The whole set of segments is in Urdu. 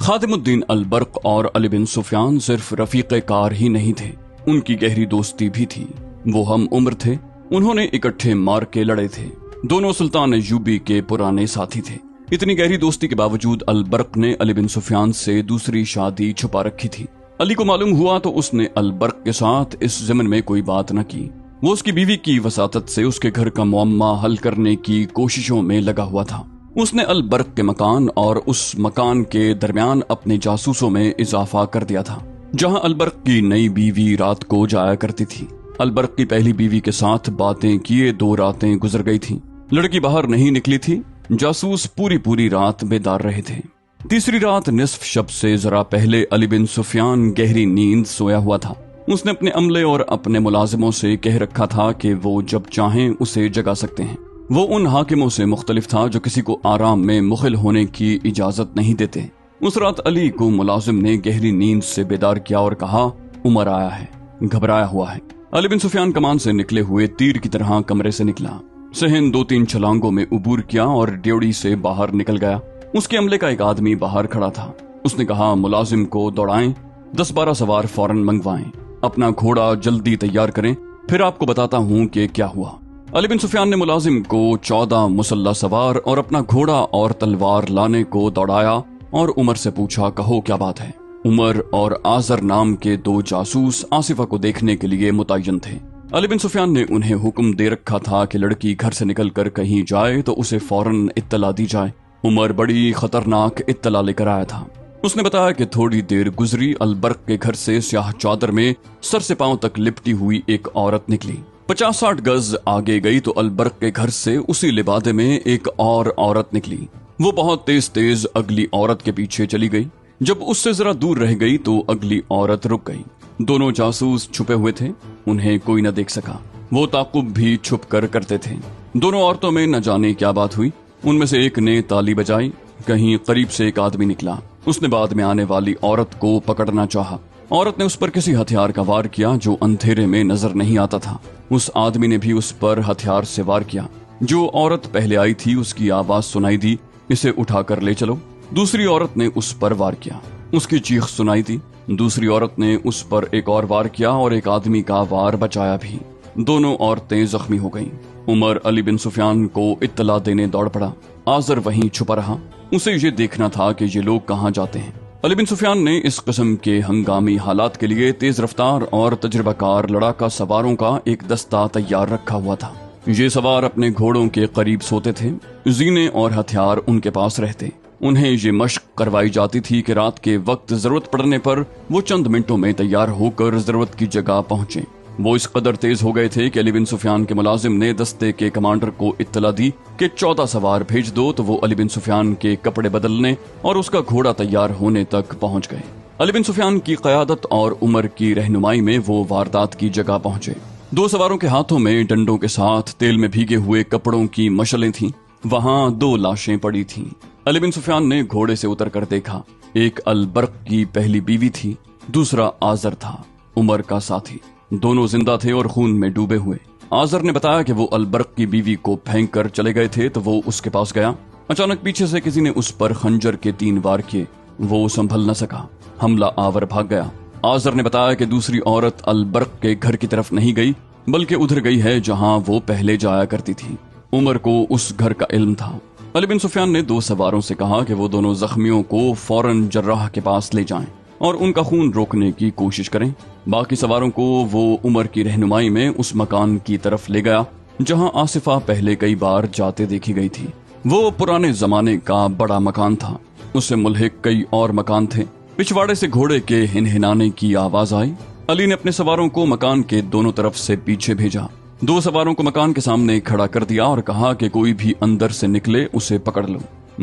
خادم الدین البرق اور علی بن سفیان صرف رفیق کار ہی نہیں تھے، ان کی گہری دوستی بھی تھی۔ وہ ہم عمر تھے، انہوں نے اکٹھے مار کے لڑے تھے، دونوں سلطان ایوبی کے پرانے ساتھی تھے۔ اتنی گہری دوستی کے باوجود البرق نے علی بن سفیان سے دوسری شادی چھپا رکھی تھی۔ علی کو معلوم ہوا تو اس نے البرق کے ساتھ اس ضمن میں کوئی بات نہ کی۔ وہ اس کی بیوی کی وساطت سے اس کے گھر کا معمہ حل کرنے کی کوششوں میں لگا ہوا تھا۔ اس نے البرق کے مکان اور اس مکان کے درمیان اپنے جاسوسوں میں اضافہ کر دیا تھا، جہاں البرق کی نئی بیوی رات کو جایا کرتی تھی۔ البرق کی پہلی بیوی کے ساتھ باتیں کیے 2 راتیں گزر گئی تھیں، لڑکی باہر نہیں نکلی تھی، جاسوس پوری رات بیدار رہے تھے۔ تیسری رات نصف شب سے ذرا پہلے علی بن سفیان گہری نیند سویا ہوا تھا۔ اس نے اپنے عملے اور اپنے ملازموں سے کہہ رکھا تھا کہ وہ جب چاہیں اسے جگا سکتے ہیں۔ وہ ان حاکموں سے مختلف تھا جو کسی کو آرام میں مخل ہونے کی اجازت نہیں دیتے۔ اس رات علی کو ملازم نے گہری نیند سے بیدار کیا اور کہا، عمر آیا ہے، گھبرایا ہوا ہے۔ علی بن سفیان کمان سے نکلے ہوئے تیر کی طرح کمرے سے نکلا، صحن 2-3 چھلانگوں میں عبور کیا اور ڈیوڑی سے باہر نکل گیا۔ اس کے عملے کا ایک آدمی باہر کھڑا تھا۔ اس نے کہا، ملازم کو دوڑائیں، 10-12 سوار فوراً منگوائیں، اپنا گھوڑا جلدی تیار کریں، پھر آپ کو بتاتا ہوں کہ کیا ہوا۔ علی بن سفیان نے ملازم کو 14 مسلح سوار اور اپنا گھوڑا اور تلوار لانے کو دوڑایا اور عمر سے پوچھا، کہو کیا بات ہے؟ عمر اور آزر نام کے 2 جاسوس آصفہ کو دیکھنے کے لیے متعین تھے۔ علی بن سفیان نے انہیں حکم دے رکھا تھا کہ لڑکی گھر سے نکل کر کہیں جائے تو اسے فوراً اطلاع دی جائے۔ عمر بڑی خطرناک اطلاع لے کر آیا تھا۔ اس نے بتایا کہ تھوڑی دیر گزری، البرق کے گھر سے سیاہ چادر میں سر سے پاؤں تک لپٹی ہوئی ایک عورت نکلی۔ 50-60 گز آگے گئی تو البرق کے گھر سے اسی لبادے میں ایک اور عورت نکلی۔ وہ بہت تیز اگلی عورت کے پیچھے چلی گئی۔ جب اس سے ذرا دور رہ گئی تو اگلی عورت رک گئی۔ دونوں جاسوس چھپے ہوئے تھے، انہیں کوئی نہ دیکھ سکا۔ وہ تعاقب بھی چھپ کر کرتے تھے۔ دونوں عورتوں میں نہ جانے کیا بات ہوئی، ان میں سے ایک نے تالی بجائی، کہیں قریب سے ایک آدمی نکلا۔ اس نے بعد میں آنے والی عورت کو پکڑنا چاہا۔ عورت نے اس پر کسی ہتھیار کا وار کیا جو اندھیرے میں نظر نہیں آتا تھا۔ اس آدمی نے بھی اس پر ہتھیار سے وار کیا۔ جو عورت پہلے آئی تھی اس کی آواز سنائی دی، اسے اٹھا کر لے چلو۔ دوسری عورت نے اس پر وار کیا، اس کی چیخ سنائی دی۔ دوسری عورت نے اس پر ایک اور وار کیا اور ایک آدمی کا وار بچایا بھی۔ دونوں عورتیں زخمی ہو گئیں۔ عمر علی بن سفیان کو اطلاع دینے دوڑ پڑا۔ آزر وہیں چھپا رہا، اسے یہ دیکھنا تھا کہ یہ لوگ کہاں جاتے ہیں۔ علی بن سفیان نے اس قسم کے ہنگامی حالات کے لیے تیز رفتار اور تجربہ کار لڑاکا سواروں کا ایک دستہ تیار رکھا ہوا تھا۔ یہ سوار اپنے گھوڑوں کے قریب سوتے تھے، زینے اور ہتھیار ان کے پاس رہتے۔ انہیں یہ مشق کروائی جاتی تھی کہ رات کے وقت ضرورت پڑنے پر وہ چند منٹوں میں تیار ہو کر ضرورت کی جگہ پہنچیں۔ وہ اس قدر تیز ہو گئے تھے کہ علی بن سفیان کے ملازم نے دستے کے کمانڈر کو اطلاع دی کہ 14 سوار بھیج دو، تو وہ علی بن سفیان کے کپڑے بدلنے اور اس کا گھوڑا تیار ہونے تک پہنچ گئے۔ علی بن سفیان کی قیادت اور عمر کی رہنمائی میں وہ واردات کی جگہ پہنچے۔ 2 سواروں کے ہاتھوں میں ڈنڈوں کے ساتھ تیل میں بھیگے ہوئے کپڑوں کی مشلیں تھیں۔ وہاں 2 لاشیں پڑی تھیں۔ علی بن سفیان نے گھوڑے سے اتر کر دیکھا، ایک البرق کی پہلی بیوی تھی، دوسرا آزر تھا، عمر کا ساتھی۔ دونوں زندہ تھے اور خون میں ڈوبے ہوئے۔ آزر نے بتایا کہ وہ البرق کی بیوی کو پھینک کر چلے گئے تھے تو وہ اس کے پاس گیا۔ اچانک پیچھے سے کسی نے اس پر خنجر کے 3 وار کیے، وہ سنبھل نہ سکا، حملہ آور بھاگ گیا۔ آزر نے بتایا کہ دوسری عورت البرق کے گھر کی طرف نہیں گئی بلکہ ادھر گئی ہے جہاں وہ پہلے جایا کرتی تھی۔ عمر کو اس گھر کا علم تھا۔ علی بن سفیان نے 2 سواروں سے کہا کہ وہ دونوں زخمیوں کو فوراً جراح کے پاس لے جائیں اور ان کا خون روکنے کی کوشش کریں۔ باقی سواروں کو وہ عمر کی رہنمائی میں اس مکان کی طرف لے گیا جہاں آصفہ پہلے کئی بار جاتے دیکھی گئی تھی۔ وہ پرانے زمانے کا بڑا مکان تھا، اس سے ملحق کئی اور مکان تھے۔ پچھواڑے سے گھوڑے کے ہنہنانے کی آواز آئی۔ علی نے اپنے سواروں کو مکان کے دونوں طرف سے پیچھے بھیجا۔ 2 سواروں کو مکان کے سامنے کھڑا کر دیا اور کہا کہ کوئی بھی اندر سے نکلے اسے پکڑ لو،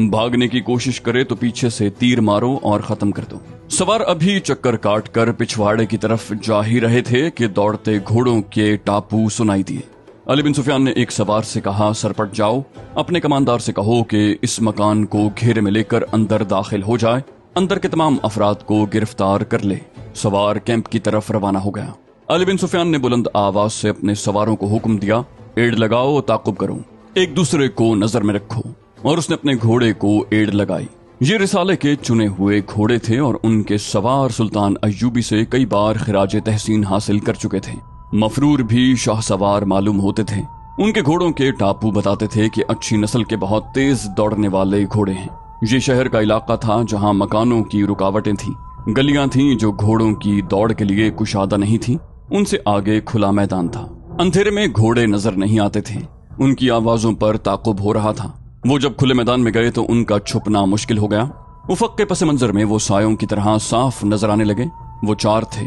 بھاگنے کی کوشش کرے تو پیچھے سے تیر مارو اور ختم کر دو۔ سوار ابھی چکر کاٹ کر پچھواڑے کی طرف جا ہی رہے تھے کہ دوڑتے گھوڑوں کے ٹاپو سنائی دیے۔ علی بن سفیان نے ایک سوار سے کہا، سرپٹ جاؤ، اپنے کماندار سے کہو کہ اس مکان کو گھیرے میں لے کر اندر داخل ہو جائے، اندر کے تمام افراد کو گرفتار کر لے۔ سوار کیمپ کی طرف روانہ ہو گیا۔ علی بن سفیان نے بلند آواز سے اپنے سواروں کو حکم دیا، ایڑ لگاؤ، تعاقب کرو، ایک دوسرے کو نظر میں رکھو، اور اس نے اپنے گھوڑے کو ایڑ لگائی۔ یہ رسالے کے چنے ہوئے گھوڑے تھے اور ان کے سوار سلطان ایوبی سے کئی بار خراج تحسین حاصل کر چکے تھے۔ مفرور بھی شاہ سوار معلوم ہوتے تھے۔ ان کے گھوڑوں کے ٹاپو بتاتے تھے کہ اچھی نسل کے بہت تیز دوڑنے والے گھوڑے ہیں۔ یہ شہر کا علاقہ تھا جہاں مکانوں کی رکاوٹیں تھیں، گلیاں تھیں جو گھوڑوں کی دوڑ کے لیے کشادہ نہیں تھیں، ان سے آگے کھلا میدان تھا۔ اندھیرے میں گھوڑے نظر نہیں آتے تھے، ان کی آوازوں پر تعاقب ہو رہا تھا۔ وہ جب کھلے میدان میں گئے تو ان کا چھپنا مشکل ہو گیا۔ افق کے پس منظر میں وہ سایوں کی طرح صاف نظر آنے لگے۔ وہ 4 تھے۔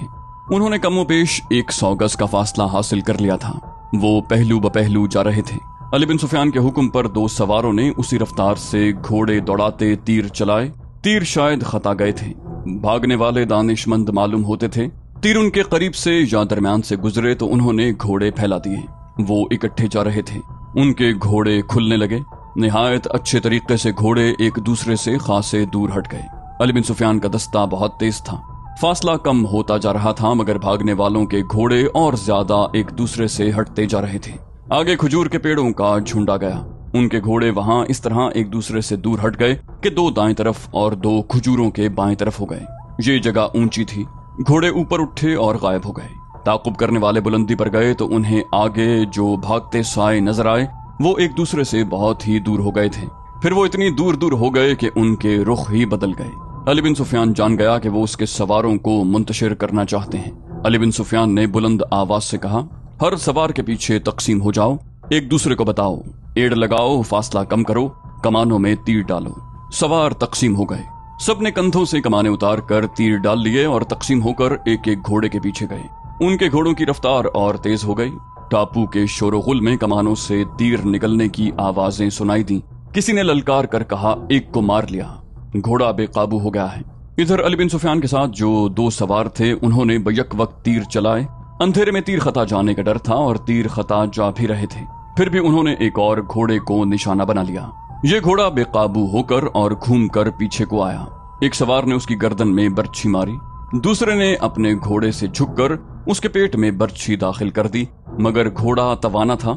انہوں نے کم و بیش 100 گز کا فاصلہ حاصل کر لیا تھا۔ وہ پہلو بپہلو جا رہے تھے۔ علی بن سفیان کے حکم پر 2 سواروں نے اسی رفتار سے گھوڑے دوڑاتے تیر چلائے۔ تیر شاید خطا گئے تھے۔ بھاگنے والے دانش مند معلوم ہوتے تھے۔ تیر ان کے قریب سے یا درمیان سے گزرے تو انہوں نے گھوڑے پھیلا دیے۔ وہ اکٹھے جا رہے تھے۔ ان کے گھوڑے کھلنے لگے۔ نہایت اچھے طریقے سے گھوڑے ایک دوسرے سے خاصے دور ہٹ گئے۔ علی بن سفیان کا دستہ بہت تیز تھا۔ فاصلہ کم ہوتا جا رہا تھا مگر بھاگنے والوں کے گھوڑے اور زیادہ ایک دوسرے سے ہٹتے جا رہے تھے۔ آگے کھجور کے پیڑوں کا جھنڈ آ گیا۔ ان کے گھوڑے وہاں اس طرح ایک دوسرے سے دور ہٹ گئے کہ 2 دائیں طرف اور 2 کھجوروں کے بائیں طرف ہو گئے۔ یہ جگہ اونچی تھی۔ گھوڑے اوپر اٹھے اور غائب ہو گئے۔ تعاقب کرنے والے بلندی پر گئے تو انہیں آگے جو بھاگتے سائے نظر آئے وہ ایک دوسرے سے بہت ہی دور ہو گئے تھے۔ پھر وہ اتنی دور دور ہو گئے کہ ان کے رخ ہی بدل گئے۔ علی بن سفیان جان گیا کہ وہ اس کے سواروں کو منتشر کرنا چاہتے ہیں۔ علی بن سفیان نے بلند آواز سے کہا، ہر سوار کے پیچھے تقسیم ہو جاؤ، ایک دوسرے کو بتاؤ، ایڑ لگاؤ، فاصلہ کم کرو، کمانوں میں تیر ڈالو۔ سوار تقسیم ہو گئے۔ سب نے کندھوں سے کمانے اتار کر تیر ڈال لیے اور تقسیم ہو کر ایک ایک گھوڑے کے پیچھے گئے۔ ان کے گھوڑوں کی رفتار اور تیز ہو گئی۔ ٹاپو کے شور و غل میں کمانوں سے تیر نکلنے کی آوازیں سنائی دیں۔ کسی نے للکار کر کہا، ایک کو مار لیا، گھوڑا بے قابو ہو گیا ہے۔ ادھر علی بن سفیان کے ساتھ جو 2 سوار تھے انہوں نے بیک وقت تیر چلائے۔ اندھیرے میں تیر خطا جانے کا ڈر تھا اور تیر خطا جا بھی رہے تھے، پھر بھی انہوں نے ایک اور گھوڑے کو نشانہ بنا لیا۔ یہ گھوڑا بے قابو ہو کر اور گھوم کر پیچھے کو آیا۔ ایک سوار نے اس کی گردن میں برچھی ماری، دوسرے نے اپنے گھوڑے سے جھک کر اس کے پیٹ میں برچھی داخل کر دی، مگر گھوڑا توانا تھا،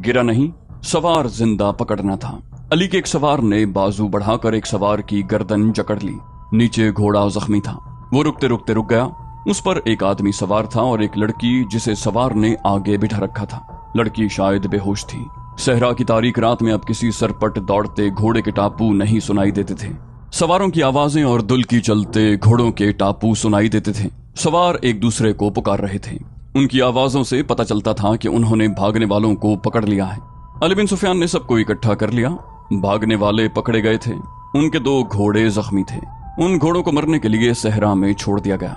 گرا نہیں، سوار زندہ پکڑنا تھا۔ علی کے ایک سوار نے بازو بڑھا کر ایک سوار کی گردن جکڑ لی۔ نیچے گھوڑا زخمی تھا، وہ رکتے رکتے رک گیا۔ اس پر ایک آدمی سوار تھا اور ایک لڑکی جسے سوار نے آگے بٹھا رکھا تھا۔ لڑکی شاید بے ہوش تھی۔ صحرا کی تاریک رات میں اب کسی سرپٹ دوڑتے گھوڑے کے ٹاپو نہیں سنائی دیتے تھے۔ سواروں کی آوازیں اور دل کی چلتے گھوڑوں کے ٹاپو سنائی دیتے تھے۔ سوار ایک دوسرے کو پکار رہے تھے۔ ان کی آوازوں سے پتہ چلتا تھا کہ انہوں نے بھاگنے والوں کو پکڑ لیا ہے۔ علی بن سفیان نے سب کو اکٹھا کر لیا۔ بھاگنے والے پکڑے گئے تھے، ان کے 2 گھوڑے زخمی تھے۔ ان گھوڑوں کو مرنے کے لیے صحرا میں چھوڑ دیا گیا۔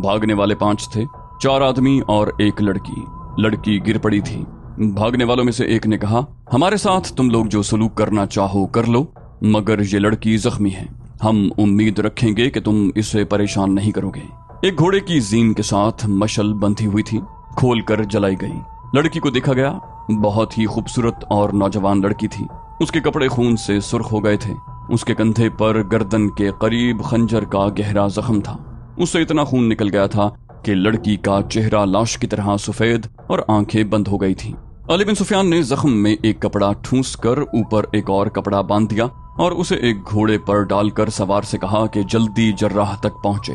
بھاگنے والے 5 تھے، 4 آدمی اور ایک لڑکی۔ لڑکی گر پڑی تھی۔ بھاگنے والوں میں سے ایک نے کہا، ہمارے ساتھ تم لوگ جو سلوک کرنا چاہو کر لو، مگر یہ لڑکی زخمی ہے، ہم امید رکھیں گے کہ تم اسے پریشان نہیں کرو گے۔ ایک گھوڑے کی زین کے ساتھ مشل بندھی ہوئی تھی، کھول کر جلائی گئی۔ لڑکی کو دیکھا گیا، بہت ہی خوبصورت اور نوجوان لڑکی تھی۔ اس کے کپڑے خون سے سرخ ہو گئے تھے۔ اس کے کندھے پر گردن کے قریب خنجر کا گہرا زخم تھا۔ اس سے اتنا خون نکل گیا تھا کہ لڑکی کا چہرہ لاش کی طرح سفید اور آنکھیں بند ہو گئی تھیں۔ علی بن سفیان نے زخم میں ایک کپڑا ٹھونس کر اوپر ایک اور کپڑا باندھ دیا اور اسے ایک گھوڑے پر ڈال کر سوار سے کہا کہ جلدی جراح تک پہنچے۔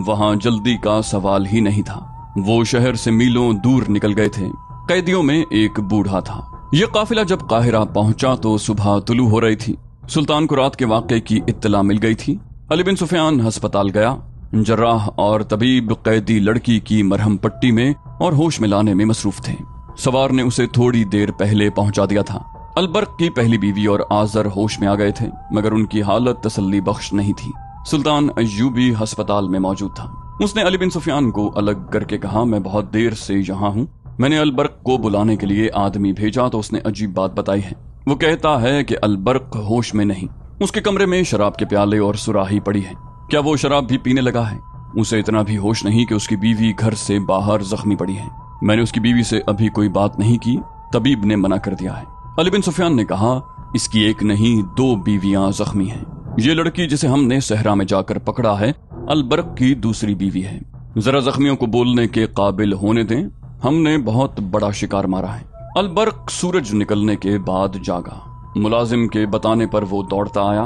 وہاں جلدی کا سوال ہی نہیں تھا، وہ شہر سے میلوں دور نکل گئے تھے۔ قیدیوں میں ایک بوڑھا تھا۔ یہ قافلہ جب قاہرہ پہنچا تو صبح طلوع ہو رہی تھی۔ سلطان کو رات کے واقعے کی اطلاع مل گئی تھی۔ علی بن سفیان ہسپتال گیا۔ جراح اور طبیب قیدی لڑکی کی مرہم پٹی میں اور ہوش میں لانے میں مصروف تھے۔ سوار نے اسے تھوڑی دیر پہلے پہنچا دیا تھا۔ البرق کی پہلی بیوی اور آذر ہوش میں آ گئے تھے، مگر ان کی حالت تسلی بخش نہیں تھی۔ سلطان ایوبی ہسپتال میں موجود تھا۔ اس نے علی بن سفیان کو الگ کر کے کہا، میں بہت دیر سے یہاں ہوں۔ میں نے البرق کو بلانے کے لیے آدمی بھیجا تو اس نے عجیب بات بتائی ہے۔ وہ کہتا ہے کہ البرق ہوش میں نہیں، اس کے کمرے میں شراب کے پیالے اور سراہی پڑی ہے۔ کیا وہ شراب بھی پینے لگا ہے؟ اسے اتنا بھی ہوش نہیں کہ اس کی بیوی گھر سے باہر زخمی پڑی ہے۔ میں نے اس کی بیوی سے ابھی کوئی بات نہیں کی، طبیب نے منع کر دیا ہے۔ علی بن سفیان نے کہا، اس کی ایک نہیں 2 بیویاں زخمی ہیں۔ یہ لڑکی جسے ہم نے صحرا میں جا کر پکڑا ہے البرق کی دوسری بیوی ہے۔ ذرا زخمیوں کو بولنے کے قابل ہونے دیں، ہم نے بہت بڑا شکار مارا ہے۔ البرق سورج نکلنے کے بعد جاگا۔ ملازم کے بتانے پر وہ دوڑتا آیا۔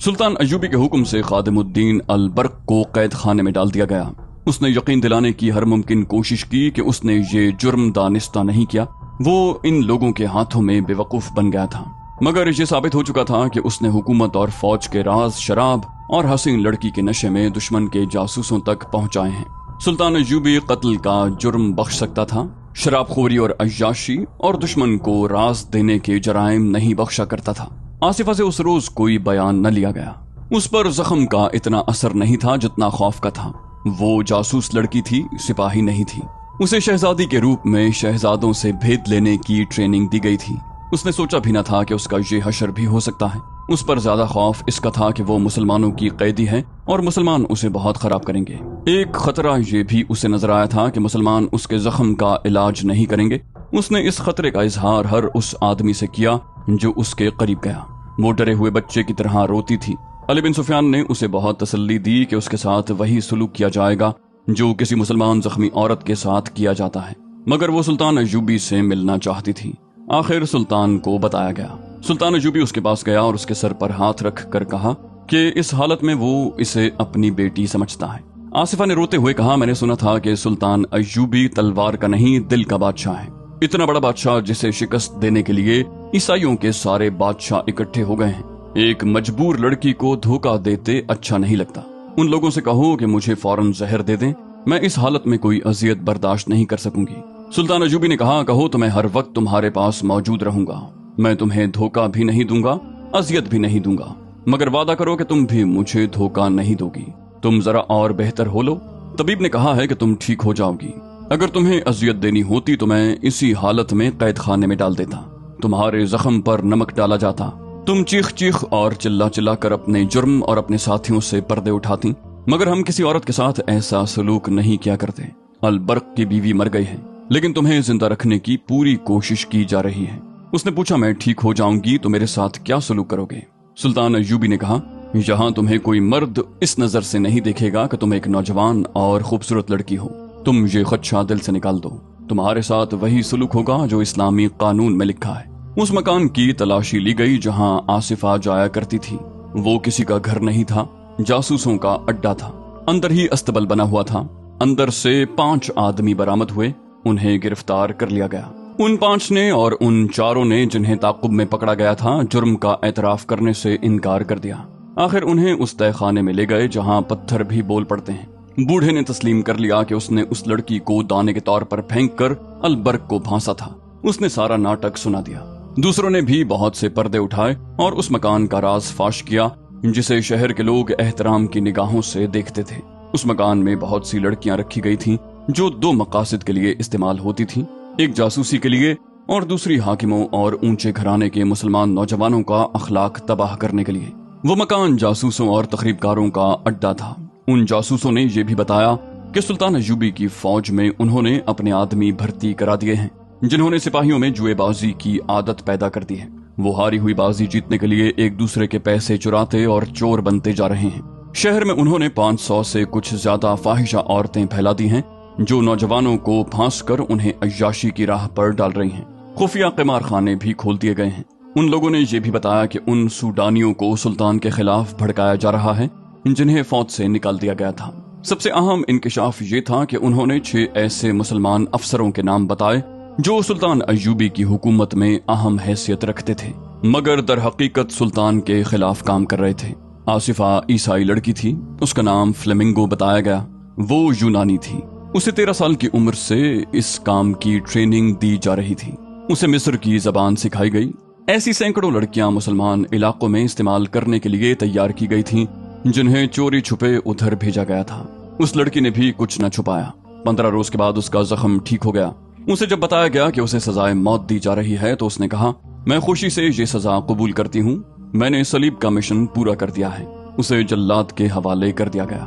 سلطان ایوبی کے حکم سے خادم الدین البرق کو قید خانے میں ڈال دیا گیا۔ اس نے یقین دلانے کی ہر ممکن کوشش کی کہ اس نے یہ جرم دانستہ نہیں کیا، وہ ان لوگوں کے ہاتھوں میں بے وقوف بن گیا تھا، مگر یہ ثابت ہو چکا تھا کہ اس نے حکومت اور فوج کے راز شراب اور حسین لڑکی کے نشے میں دشمن کے جاسوسوں تک پہنچائے ہیں۔ سلطان ایوبی قتل کا جرم بخش سکتا تھا، شراب خوری اور عیاشی اور دشمن کو راز دینے کے جرائم نہیں بخشا کرتا تھا۔ آصفہ سے اس روز کوئی بیان نہ لیا گیا۔ اس پر زخم کا اتنا اثر نہیں تھا جتنا خوف کا تھا۔ وہ جاسوس لڑکی تھی، سپاہی نہیں تھی۔ اسے شہزادی کے روپ میں شہزادوں سے بھید لینے کی ٹریننگ دی گئی تھی۔ اس نے سوچا بھی نہ تھا کہ اس کا یہ حشر بھی ہو سکتا ہے۔ اس پر زیادہ خوف اس کا تھا کہ وہ مسلمانوں کی قیدی ہے اور مسلمان اسے بہت خراب کریں گے۔ ایک خطرہ یہ بھی اسے نظر آیا تھا کہ مسلمان اس کے زخم کا علاج نہیں کریں گے۔ اس نے اس خطرے کا اظہار ہر اس آدمی سے کیا جو اس کے قریب گیا۔ وہ ڈرے ہوئے بچے کی طرح روتی تھی۔ علی بن سفیان نے اسے بہت تسلی دی کہ اس کے ساتھ وہی سلوک کیا جائے گا جو کسی مسلمان زخمی عورت کے ساتھ کیا جاتا ہے، مگر وہ سلطان ایوبی سے ملنا چاہتی تھی۔ آخر سلطان کو بتایا گیا۔ سلطان ایوبی اس کے پاس گیا اور اس کے سر پر ہاتھ رکھ کر کہا کہ اس حالت میں وہ اسے اپنی بیٹی سمجھتا ہے۔ آصفہ نے روتے ہوئے کہا، میں نے سنا تھا کہ سلطان ایوبی تلوار کا نہیں دل کا بادشاہ ہے، اتنا بڑا بادشاہ جسے شکست دینے کے لیے عیسائیوں کے سارے بادشاہ اکٹھے ہو گئے ہیں۔ ایک مجبور لڑکی کو دھوکہ دیتے اچھا نہیں لگتا۔ ان لوگوں سے کہو کہ مجھے فوراً زہر دے دیں، میں اس حالت میں کوئی اذیت برداشت نہیں کر سکوں گی۔ سلطان ایوبی نے کہا، کہو تو میں ہر وقت تمہارے پاس موجود رہوں گا، میں تمہیں دھوکہ بھی نہیں دوں گا، اذیت بھی نہیں دوں گا، مگر وعدہ کرو کہ تم بھی مجھے دھوکہ نہیں دو گی۔ تم ذرا اور بہتر ہو لو، طبیب نے کہا ہے کہ تم ٹھیک ہو جاؤ گی۔ اگر تمہیں اذیت دینی ہوتی تو میں اسی حالت میں قید خانے میں ڈال دیتا، تمہارے زخم پر نمک ڈالا جاتا، تم چیخ چیخ اور چلا چلا کر اپنے جرم اور اپنے ساتھیوں سے پردے اٹھاتی، مگر ہم کسی عورت کے ساتھ ایسا سلوک نہیں کیا کرتے۔ البرق کی بیوی مر گئی ہے، لیکن تمہیں زندہ رکھنے کی پوری کوشش کی جا رہی ہے۔ اس نے پوچھا، میں ٹھیک ہو جاؤں گی تو میرے ساتھ کیا سلوک کرو گے؟ سلطان ایوبی نے کہا، یہاں تمہیں کوئی مرد اس نظر سے نہیں دیکھے گا کہ تم ایک نوجوان اور خوبصورت لڑکی ہو، تم یہ خدشہ دل سے نکال دو، تمہارے ساتھ وہی سلوک ہوگا جو اسلامی قانون میں لکھا ہے۔ اس مکان کی تلاشی لی گئی جہاں آصفہ جایا کرتی تھی۔ وہ کسی کا گھر نہیں تھا، جاسوسوں کا اڈا تھا۔ اندر ہی استبل بنا ہوا تھا۔ اندر سے 5 آدمی برآمد ہوئے، انہیں گرفتار کر لیا گیا۔ ان 5 نے اور ان 4 نے جنہیں تعاقب میں پکڑا گیا تھا جرم کا اعتراف کرنے سے انکار کر دیا۔ آخر انہیں اس تہہ خانے میں لے گئے جہاں پتھر بھی بول پڑتے ہیں۔ بوڑھے نے تسلیم کر لیا کہ اس نے اس لڑکی کو دانے کے طور پر پھینک کر البرق کو پھانسا تھا۔ اس نے سارا ناٹک سنا دیا۔ دوسروں نے بھی بہت سے پردے اٹھائے اور اس مکان کا راز فاش کیا جسے شہر کے لوگ احترام کی نگاہوں سے دیکھتے تھے۔ اس مکان میں بہت سی لڑکیاں رکھی گئی تھیں جو 2 مقاصد کے لیے استعمال ہوتی تھیں، ایک جاسوسی کے لیے اور دوسری حاکموں اور اونچے گھرانے کے مسلمان نوجوانوں کا اخلاق تباہ کرنے کے لیے۔ وہ مکان جاسوسوں اور تخریب کاروں کا اڈا تھا۔ ان جاسوسوں نے یہ بھی بتایا کہ سلطان ایوبی کی فوج میں انہوں نے اپنے آدمی بھرتی کرا دیے ہیں جنہوں نے سپاہیوں میں جوئے بازی کی عادت پیدا کر دی ہے۔ وہ ہاری ہوئی بازی جیتنے کے لیے ایک دوسرے کے پیسے چراتے اور چور بنتے جا رہے ہیں۔ شہر میں انہوں نے 500 سے کچھ زیادہ فاحشہ عورتیں پھیلا دی ہیں جو نوجوانوں کو پھانس کر انہیں عیاشی کی راہ پر ڈال رہی ہیں۔ خفیہ قمار خانے بھی کھول دیے گئے ہیں۔ ان لوگوں نے یہ بھی بتایا کہ ان سوڈانیوں کو سلطان کے خلاف بھڑکایا جا رہا ہے جنہیں فوج سے نکال دیا گیا تھا۔ سب سے اہم انکشاف یہ تھا کہ انہوں نے 6 ایسے مسلمان افسروں کے نام بتائے جو سلطان ایوبی کی حکومت میں اہم حیثیت رکھتے تھے مگر در حقیقت سلطان کے خلاف کام کر رہے تھے۔ آصفہ عیسائی لڑکی تھی، اس کا نام فلیمنگو بتایا گیا۔ وہ یونانی تھی۔ اسے 13 سال کی عمر سے اس کام کی ٹریننگ دی جا رہی تھی۔ اسے مصر کی زبان سکھائی گئی۔ ایسی سینکڑوں لڑکیاں مسلمان علاقوں میں استعمال کرنے کے لیے تیار کی گئی تھیں جنہیں چوری چھپے ادھر بھیجا گیا تھا۔ اس لڑکی نے بھی کچھ نہ چھپایا۔ 15 روز کے بعد اس کا زخم ٹھیک ہو گیا۔ اسے جب بتایا گیا کہ اسے سزائے موت دی جا رہی ہے تو اس نے کہا، میں خوشی سے یہ سزا قبول کرتی ہوں، میں نے صلیب کا مشن پورا کر دیا ہے۔ اسے جلاد کے حوالے کر دیا گیا۔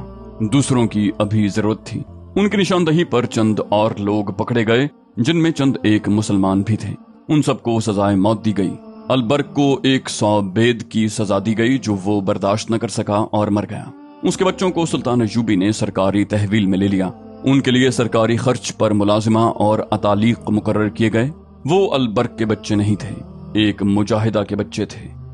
دوسروں کی ابھی ضرورت تھی۔ ان کی نشاندہی پر چند اور لوگ پکڑے گئے جن میں چند ایک مسلمان بھی تھے۔ ان سب کو سزائے موت دی گئی۔ البرق کو 100 بید کی سزا دی گئی جو وہ برداشت نہ کر سکا اور مر گیا۔ اس کے بچوں کو سلطان ایوبی نے سرکاری تحویل میں لے لیا۔ ان کے لیے سرکاری خرچ پر ملازمہ اور اتالیق مقرر کیے گئے۔ وہ البرق کے بچے نہیں تھے، ایک مجاہدہ کے بچے تھے۔